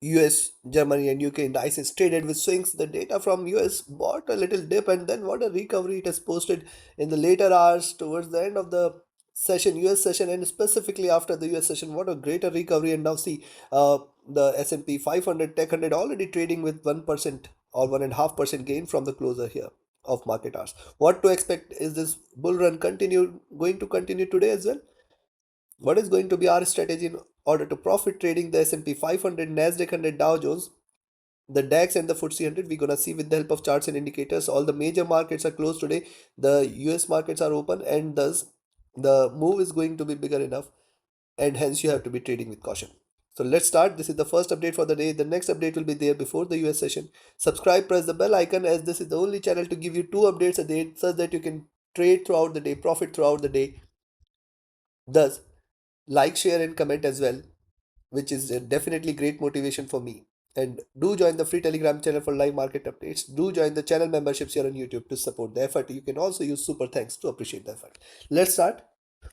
US, Germany, and UK indices traded with swings. The data from US bought a little dip, and then what a recovery it has posted in the later hours towards the end of the session, US session, and specifically after the US session. What a greater recovery! And now see, the S&P 500 Tech 100 already trading with 1% or 1.5% gain from the closer here of market hours. What to expect? Is this bull run going to continue today as well? What is going to be our strategy in order to profit trading the S&P 500, Nasdaq 100, Dow Jones, the DAX and the FTSE100? We're gonna see with the help of charts and indicators. All the major markets are closed today. The US markets are open, and thus the move is going to be bigger enough, and hence you have to be trading with caution. So let's start. This is the first update for the day. The next update will be there before the US session. Subscribe, press the bell icon, as this is the only channel to give you 2 updates a day such that you can trade throughout the day, profit throughout the day. Thus, like, share, and comment as well, which is definitely great motivation for me. And do join the free Telegram channel for live market updates. Do join the channel memberships here on YouTube to support the effort. You can also use super thanks to appreciate the effort. Let's start.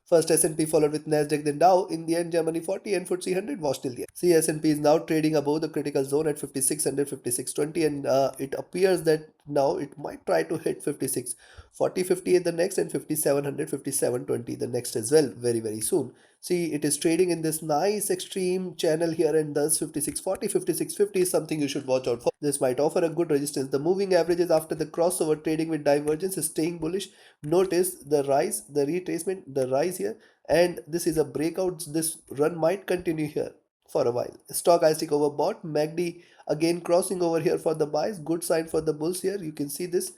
First S&P followed with Nasdaq, then Dow. In the end, Germany40 and FTSE100 washed till the end. See, S&P is now trading above the critical zone at 5600, 5620, and it appears that now it might try to hit 5640, 58 the next, and 5700, 5720 the next as well very, very soon. See, it is trading in this nice extreme channel here, and thus 5640, 5650 is something you should watch out for. This might offer a good resistance. The moving averages after the crossover trading with divergence is staying bullish. Notice the rise, the retracement, the rise here, and this is a breakout. This run might continue here for a while. Stochastic overbought, MACD again crossing over here for the buys. Good sign for the bulls here. You can see this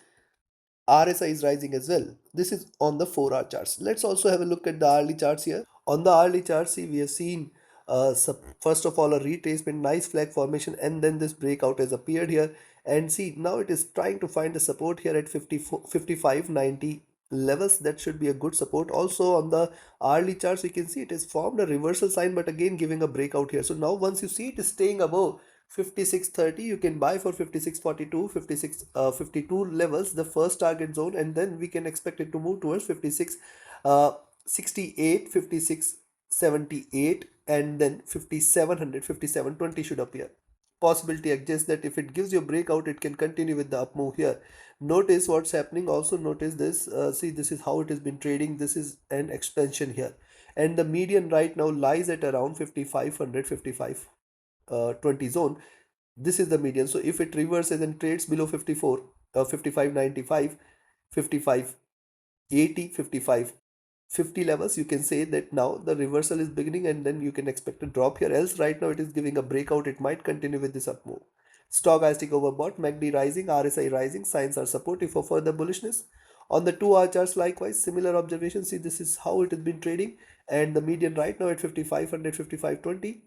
RSI is rising as well. This is on the 4-hour charts. Let's also have a look at the hourly charts here. On the hourly chart, see, we have seen first of all a retracement, nice flag formation, and then this breakout has appeared here. And see, now it is trying to find the support here at 54, 55.90 levels. That should be a good support. Also on the hourly charts, we can see it has formed a reversal sign, but again giving a breakout here. So now once you see it is staying above 56.30, you can buy for 56.42, 52 levels, the first target zone, and then we can expect it to move towards 56 68, 56.78, and then 5700, 57.20 should appear. Possibility exists that if it gives you a breakout, it can continue with the up move here. Notice what's happening. Also notice this. See, this is how it has been trading. This is an expansion here, and the median right now lies at around 5500, 55.20 zone. This is the median. So if it reverses and trades below 54, 55.95, 55.80, 55.50 levels, you can say that now the reversal is beginning, and then you can expect a drop here. Else right now it is giving a breakout. It might continue with this up move. Stochastic overbought, MACD rising, RSI rising, signs are supportive for further bullishness. On the 2-hour charts, likewise, similar observation. See, this is how it has been trading, and the median right now at 5500, 55.20.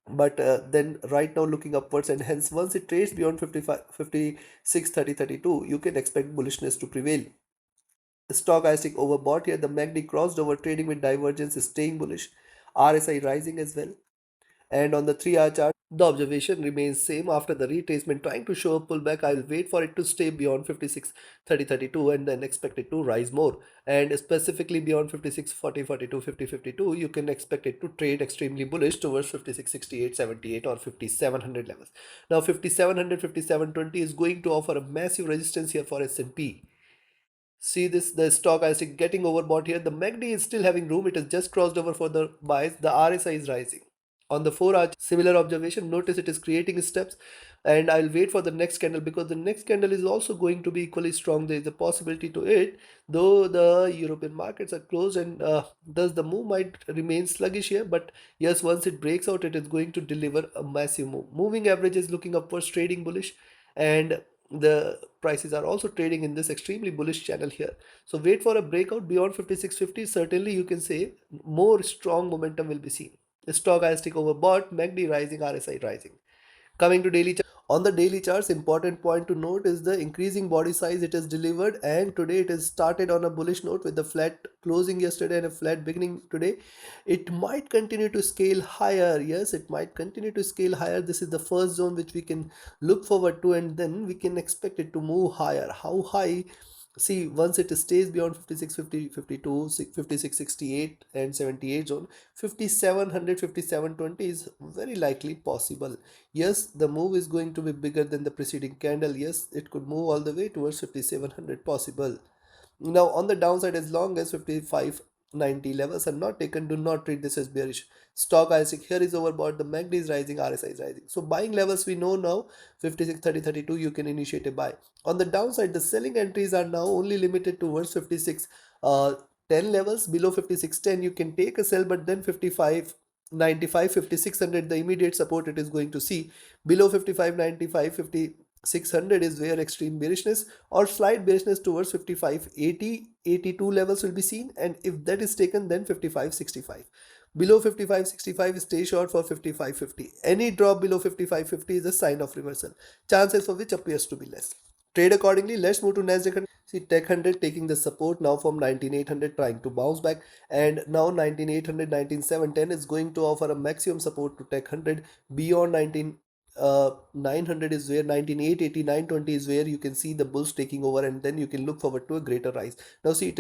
But then right now looking upwards, and hence once it trades beyond 55, 56, 30, 32, you can expect bullishness to prevail. Stochastic overbought here. The MACD crossed over, trading with divergence is staying bullish. RSI rising as well. And on the 3-hour chart, the observation remains same after the retracement trying to show a pullback. I'll wait for it to stay beyond 56, 30, 32, and then expect it to rise more. And specifically beyond 56, 40, 42, 50, 52, you can expect it to trade extremely bullish towards 56, 68, 78, or 5700 levels. Now 5700, 5720 is going to offer a massive resistance here for S&P. See this, the stochastic getting overbought here. The MACD is still having room. It has just crossed over for the buys. The RSI is rising. On the 4-hour, similar observation. Notice it is creating steps, and I'll wait for the next candle, because the next candle is also going to be equally strong. There is a possibility to it, though the European markets are closed, and thus the move might remain sluggish here. But yes, once it breaks out, it is going to deliver a massive move. Moving average is looking upwards, trading bullish, and the prices are also trading in this extremely bullish channel here. So wait for a breakout beyond 56.50. Certainly you can say more strong momentum will be seen. Stochastic overbought, MACD rising, RSI rising. Coming to daily chart. On the daily charts, important point to note is the increasing body size it has delivered, and today it has started on a bullish note with the flat closing yesterday and a flat beginning today. It might continue to scale higher. Yes, it might continue to scale higher. This is the first zone which we can look forward to, and then we can expect it to move higher. How high? See, once it stays beyond 56, 50, 52, 56, 68 and 78 zone, 5700, 5720 is very likely possible. Yes, the move is going to be bigger than the preceding candle. Yes, it could move all the way towards 5700 possible. Now, on the downside, as long as 5590 levels are not taken, do not treat this as bearish. Stock ISIC here is overbought. The MACD is rising, RSI is rising. So, buying levels we know now 56, 30, 32. You can initiate a buy. On the downside, the selling entries are now only limited towards 56, 10 levels. Below 56.10, you can take a sell, but then 55.95, 5600, the immediate support it is going to see. Below 55.95, 5600 is where extreme bearishness or slight bearishness towards 55.80, 82 levels will be seen, and if that is taken, then 55.65. Below 55.65, stay short for 55.50. Any drop below 55.50 is a sign of reversal, chances for which appears to be less. Trade accordingly. Let's move to Nasdaq. See, Tech 100 taking the support now from 19800, trying to bounce back, and now 19800, 19710 is going to offer a maximum support to Tech 100. Beyond 900 is where 19880, 920 is where you can see the bulls taking over, and then you can look forward to a greater rise. Now see, it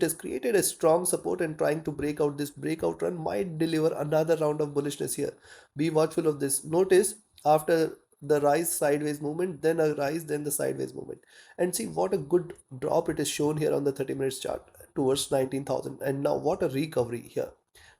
has created a strong support, and trying to break out. This breakout run might deliver another round of bullishness here. Be watchful of this. Notice after the rise, sideways movement, then a rise, then the sideways movement, and see what a good drop it is shown here on the 30 minutes chart towards 19,000, and now what a recovery here.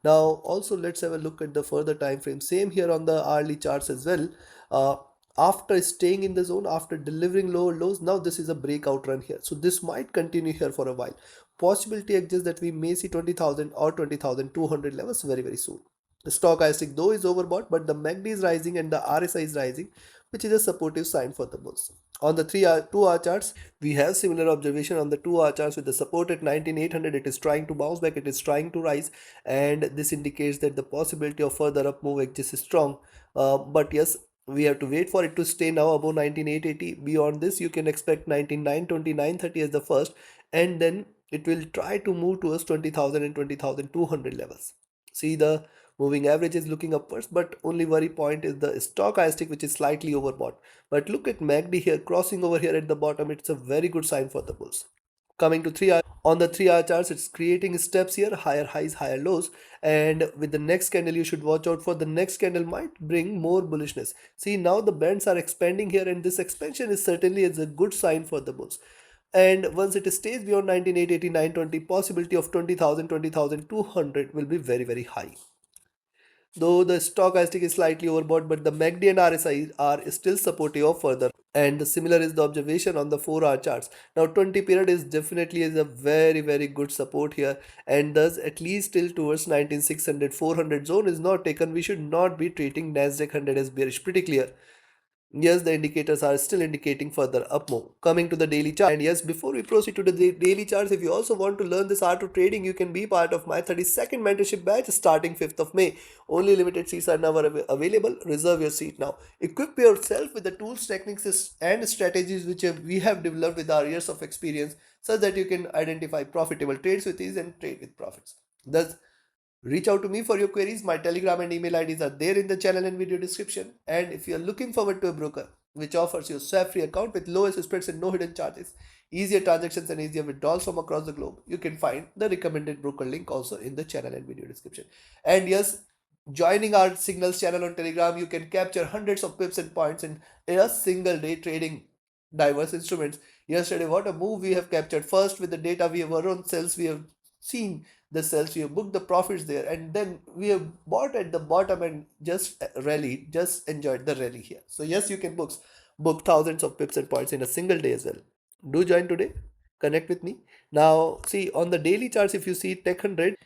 Now also let's have a look at the further time frame. Same here on the hourly charts as well. uh, After staying in the zone, after delivering lower lows, now this is a breakout run here, so this might continue here for a while. Possibility exists that we may see 20,000 or 20,200 levels very very soon. The stochastic though is overbought, but the MACD is rising and the RSI is rising, which is a supportive sign for the bulls. On the 2 hour charts, we have similar observation on the 2 hour charts with the support at 19,800. It is trying to bounce back, it is trying to rise, and this indicates that the possibility of further up move exists is strong. But yes, we have to wait for it to stay now above 19,880. Beyond this, you can expect 19,929.30 as the first, and then it will try to move towards 20,000 and 20,200 levels. See, the moving average is looking upwards, but only worry point is the stochastic, which is slightly overbought. But look at MACD here crossing over here at the bottom. It's a very good sign for the bulls. Coming to 3 hour, on the 3 hour charts, it's creating steps here, higher highs, higher lows, and with the next candle you should watch out for. The next candle might bring more bullishness. See, now the bands are expanding here, and this expansion is certainly is a good sign for the bulls. And once it stays beyond 19,880, 920, possibility of 20,000, 20,200 will be very very high. Though the stochastic is slightly overbought, but the MACD and RSI are still supportive of further. And similar is the observation on the 4 hour charts. Now 20 period is definitely is a very very good support here, and thus at least till towards 19,600, 400 zone is not taken. We should not be treating Nasdaq 100 as bearish. Pretty clear. Yes, the indicators are still indicating further up move. Coming to the daily chart, and yes, before we proceed to the daily charts, if you also want to learn this art of trading, you can be part of my 32nd mentorship batch starting 5th of May. Only limited seats are now available. Reserve your seat now. Equip yourself with the tools, techniques, and strategies which we have developed with our years of experience, such that you can identify profitable trades with ease and trade with profits. Thus, reach out to me for your queries. My Telegram and email IDs are there in the channel and video description. And if you are looking forward to a broker which offers you a swap-free account with lowest spreads and no hidden charges, easier transactions and easier withdrawals from across the globe, you can find the recommended broker link also in the channel and video description. And yes, joining our signals channel on Telegram, you can capture hundreds of pips and points in a single day trading diverse instruments. Yesterday, what a move we have captured. First, with the data we have our own sales, we have seen the sales, we have booked the profits there, and then we have bought at the bottom and just rallied, just enjoyed the rally here. So yes, you can book thousands of pips and points in a single day as well. Do join today, connect with me. Now see, on the daily charts, if you see Tech 100,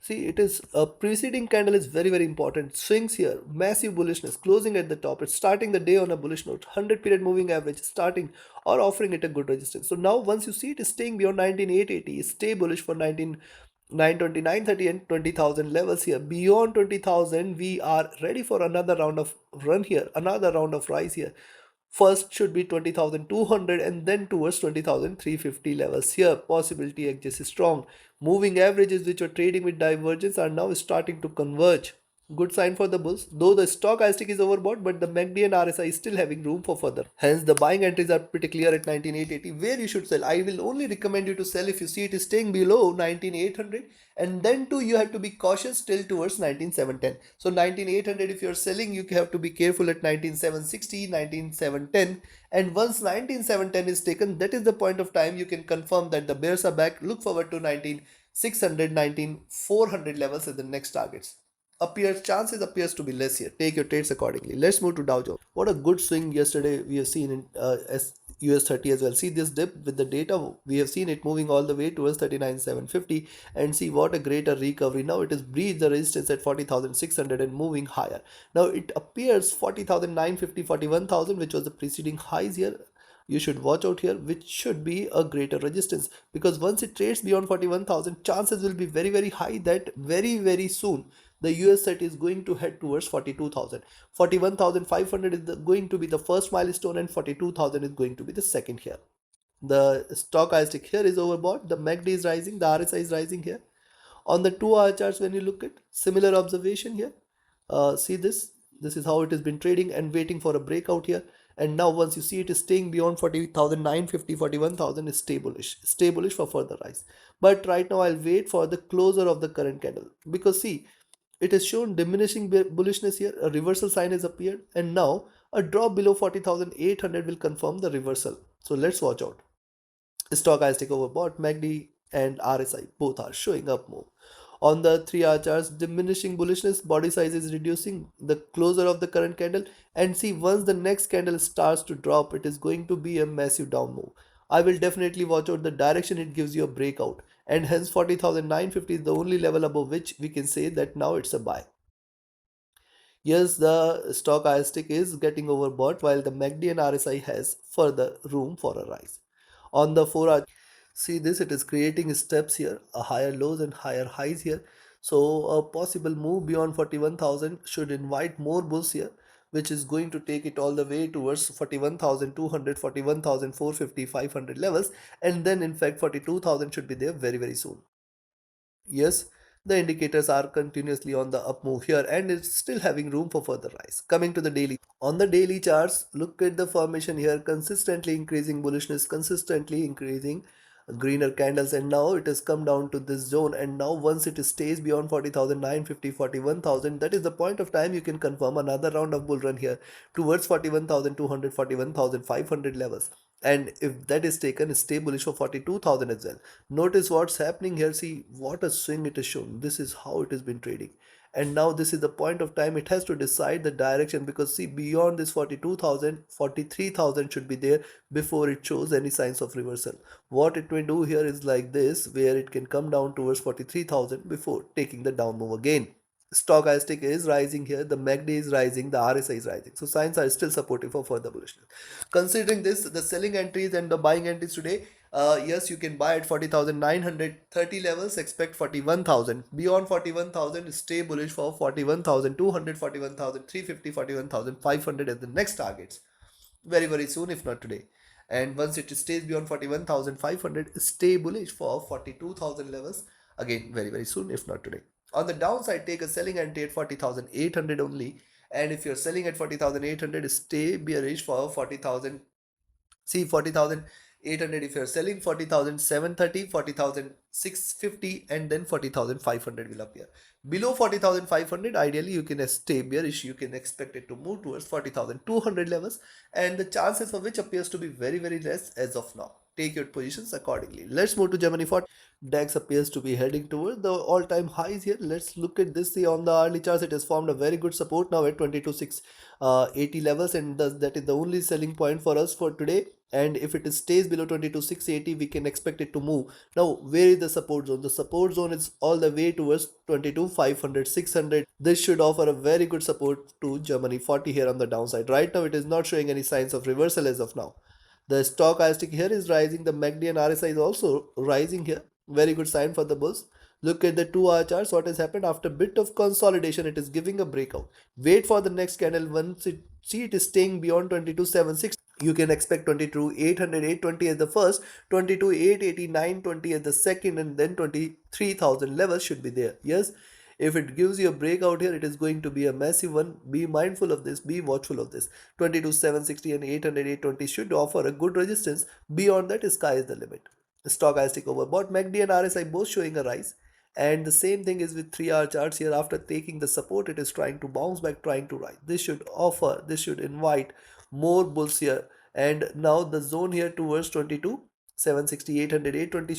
see, it is a preceding candle is very very important. Swings here, massive bullishness, closing at the top. It's starting the day on a bullish note. 100 period moving average starting or offering it a good resistance. So now once you see it is staying beyond 19,880, stay bullish for 19,929, 30 and 20,000 levels here. Beyond 20,000, we are ready for another round of run here, another round of rise here. First should be 20,200 and then towards 20,350 levels. Here possibility exists strong. Moving averages which were trading with divergence are now starting to converge. Good sign for the bulls. Though the stochastic is overbought, but the MACD and RSI is still having room for further. Hence, the buying entries are pretty clear at 19,880, where you should sell. I will only recommend you to sell if you see it is staying below 19,800, and then too you have to be cautious till towards 19,710. So 19,800, if you are selling, you have to be careful at 19,760, 19,710, and once 19,710 is taken, that is the point of time you can confirm that the bears are back. Look forward to 19,600, 19,400 levels as the next targets. Appears to be less here. Take your trades accordingly. Let's move to Dow Jones. What a good swing yesterday we have seen in US30 as well. See this dip with the data, we have seen it moving all the way towards 39,750, and see what a greater recovery. Now it has breached the resistance at 40,600 and moving higher. Now it appears 40,950, 41,000, which was the preceding highs here. You should watch out here, which should be a greater resistance, because once it trades beyond 41,000, chances will be very very high that very soon the US30 is going to head towards 42,000. 41,500 is going to be the first milestone, and 42,000 is going to be the second here. The stochastic here is overbought, the MACD is rising, the RSI is rising here. On the 2 hour charts, when you look at similar observation here, see this is how it has been trading and waiting for a breakout here. And now once you see it is staying beyond 40,950, 41,000 is stay bullish for further rise. But right now I'll wait for the closer of the current candle, because see, it has shown diminishing bullishness here, a reversal sign has appeared, and now a drop below 40,800 will confirm the reversal. So let's watch out. Stochastic overbought, MACD and RSI both are showing up move. On the 3 hour charts, diminishing bullishness, body size is reducing, the closer of the current candle, and see, once the next candle starts to drop, it is going to be a massive down move. I will definitely watch out the direction it gives you a breakout, and hence 40,950 is the only level above which we can say that now it's a buy. Yes, the stochastic is getting overbought, while the MACD and RSI has further room for a rise. On the 4 hour, see this, it is creating steps here, a higher lows and higher highs here. So a possible move beyond 41,000 should invite more bulls here, which is going to take it all the way towards 41,200, 41,450, 500 levels, and then in fact 42,000 should be there very soon. Yes, the indicators are continuously on the up move here, and it's still having room for further rise. Coming to the daily. On the daily charts, look at the formation here, consistently increasing bullishness, consistently increasing greener candles, and now it has come down to this zone, and now once it stays beyond 40,950, 41,000, that is the point of time you can confirm another round of bull run here towards 41,200, 41,500 levels. And if that is taken, stay bullish for 42,000 as well. Notice what's happening here. See what a swing it has shown. This is how it has been trading, and now this is the point of time it has to decide the direction, because see, beyond this 42,000, 43,000 should be there before it shows any signs of reversal. What it may do here is like this, where it can come down towards 43,000 before taking the down move again. Stochastic is rising here, the MACD is rising, the RSI is rising, so signs are still supportive for further bullishness. Considering this, the selling entries and the buying entries today, yes, you can buy at 40,930 levels, expect 41,000. Beyond 41,000, stay bullish for 41,200, 41,350, 41,500 as the next targets. Very soon, if not today. And once it stays beyond 41,500, stay bullish for 42,000 levels. Again, very soon, if not today. On the downside, take a selling entry at 40,800 only. And if you're selling at 40,800, stay bearish for 40,000. See 40,800, if you're selling 40,730, 40,650, and then 40,500 will appear. Below 40,500, ideally you can stay bearish, you can expect it to move towards 40,200 levels, and the chances of which appears to be very less as of now. Take your positions accordingly. Let's move to Germany40. DAX appears to be heading toward the all-time highs here. Let's look at this. See, on the early charts, it has formed a very good support now at 22,680 levels, and that is the only selling point for us for today. And if it stays below 22,680, we can expect it to move. Now, where is the support zone? The support zone is all the way towards 22,500, 600. This should offer a very good support to Germany40 here on the downside. Right now, it is not showing any signs of reversal as of now. The stochastic here is rising. The MACD and RSI is also rising here. Very good sign for the bulls. Look at the 2 hour charts. What has happened after bit of consolidation? It is giving a breakout. Wait for the next candle. Once it see it is staying beyond 22,760, you can expect 22,800, 820 as the first, 22,889, 20 as the second, and then 23,000 levels should be there. Yes, If it gives you a breakout here, it is going to be a massive one. Be mindful of this, be watchful of this. 22,760 and 800, 820 should offer a good resistance. Beyond that, sky is the limit. Stochastic overbought, MACD and RSI both showing a rise. And the same thing is with 3-hour charts here. After taking the support, it is trying to bounce back, trying to rise. This should invite more bulls here. And now the zone here towards 22, 760, 800, 820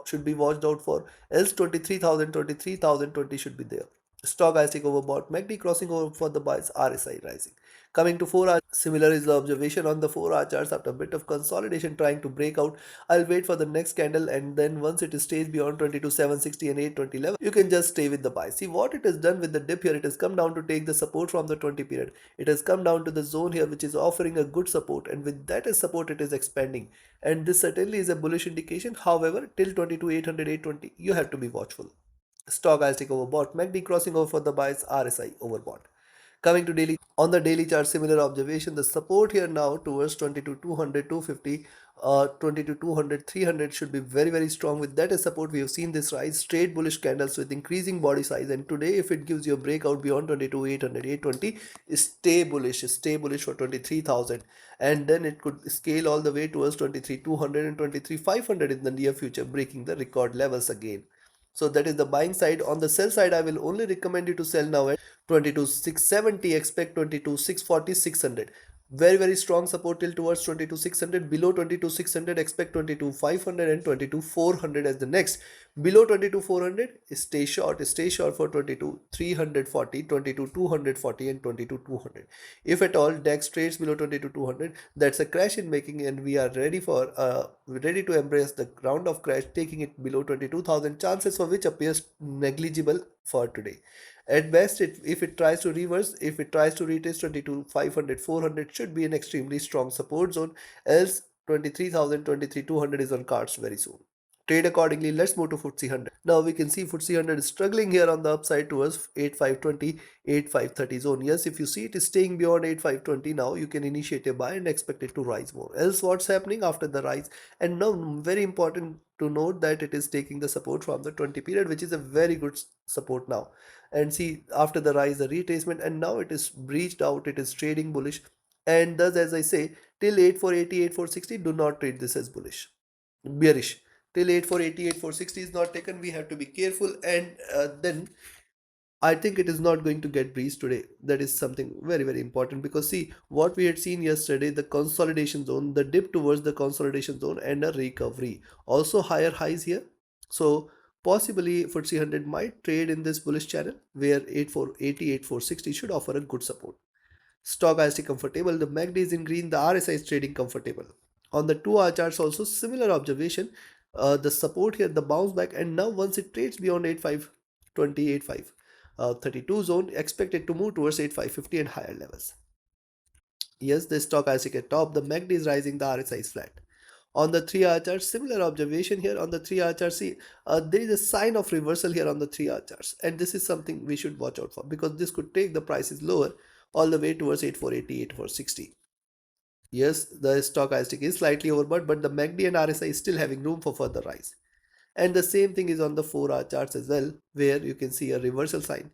should be watched out for. Else 23,000, 23,020 should be there. Stochastic overbought, MACD crossing over for the buys, RSI rising. Coming to 4-hour, similar is the observation on the 4-hour charts. After a bit of consolidation trying to break out, I'll wait for the next candle, and then once it stays beyond 22,760 and 820 level, you can just stay with the buy. See what it has done with the dip here. It has come down to take the support from the 20 period. It has come down to the zone here, which is offering a good support, and with that as support, it is expanding. And this certainly is a bullish indication. However, till 22,800, 820, you have to be watchful. Stochastic overbought, MACD crossing over for the buys, RSI overbought. Coming to daily, on the daily chart, similar observation. The support here now towards 22 200 250, 22 200 300 should be very strong. With that as support, we have seen this rise, straight bullish candles with increasing body size. And today, if it gives you a breakout beyond 22 800 820, stay bullish for 23,000, and then it could scale all the way towards 23 200 and 23 500 in the near future, breaking the record levels again. So that is the buying side. On the sell side, I will only recommend you to sell now at 22,670, expect 22,640, 600. Very strong support till towards 22,600. Below 22,600, expect 22,500 and 22,400 as the next. Below 22,400, stay short for 22,340, 22,240 and 22,200. If at all DAX trades below 22,200, that's a crash in making, and we are ready to embrace the round of crash, taking it below 22,000, chances for which appears negligible for today. At best, if it tries to reverse, if it tries to retest 22 500 400, should be an extremely strong support zone. Else 23,000, 23,200 is on cards very soon. Trade accordingly. Let's move to FTSE100. Now we can see FTSE100 is struggling here on the upside towards 8520, 8530 zone. Yes, if you see it is staying beyond 8520 now, you can initiate a buy and expect it to rise more. Else what's happening after the rise? And now very important to note that it is taking the support from the 20 period, which is a very good support now. And see, after the rise, the retracement, and now it is breached out, it is trading bullish. And thus, as I say, till 8480, 8460, do not trade this as bearish. Till 8480, 8460 is not taken, we have to be careful. And then I think it is not going to get breached today. That is something very important, because see what we had seen yesterday, the consolidation zone, the dip towards the consolidation zone, and a recovery. Also higher highs here. So possibly FTSE100 might trade in this bullish channel where 8480, 8460 should offer a good support. Stochastic comfortable, the MACD is in green, the RSI is trading comfortable. On the 2-hour charts also similar observation. The support here, the bounce back, and now once it trades beyond 8520, 32 zone, expected to move towards 8550 and higher levels. Yes, the stochastic at top, the MACD is rising, the RSI is flat. On the 3-hour chart, similar observation here. On the 3-hour chart, see, there is a sign of reversal here on the 3-hour charts, and this is something we should watch out for, because this could take the prices lower all the way towards 8480, 8460. Yes, the stochastic is slightly overbought, but the MACD and RSI is still having room for further rise. And the same thing is on the 4-hour charts as well, where you can see a reversal sign,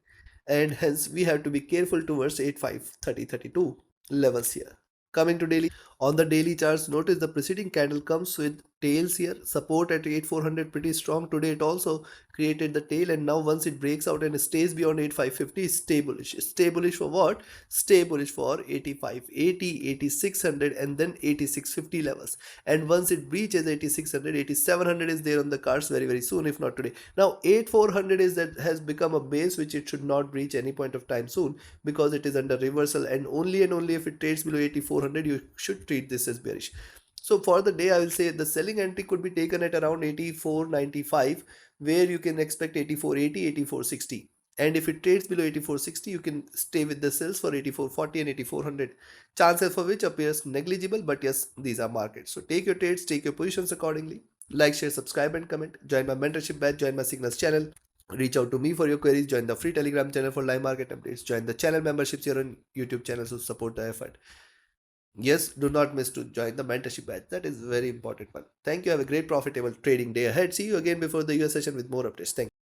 and hence we have to be careful towards 8530, 32 levels here. Coming to daily, on the daily charts, notice the preceding candle comes with tails here, support at 8400 pretty strong. Today it also created the tail, and now once it breaks out and stays beyond 8550, stay bullish. Stay bullish for what? Stay bullish for 8580, 8600 and then 8650 levels. And once it breaches 8600, 8700 is there on the cards very soon, if not today. Now 8400 is that has become a base which it should not breach any point of time soon, because it is under reversal, and only if it trades below 8400, you should treat this as bearish. So for the day, I will say the selling entry could be taken at around 84.95, where you can expect 84.80, 84.60. And if it trades below 84.60, you can stay with the sells for 84.40 and 8400. Chances for which appears negligible, but yes, these are markets. So take your trades, take your positions accordingly. Like, share, subscribe and comment. Join my mentorship batch, join my signals channel. Reach out to me for your queries. Join the free Telegram channel for live market updates. Join the channel memberships here on YouTube channels to support the effort. Yes, do not miss to join the mentorship batch. That is very important one. Thank you. Have a great profitable trading day ahead. See you again before the US session with more updates. Thank you.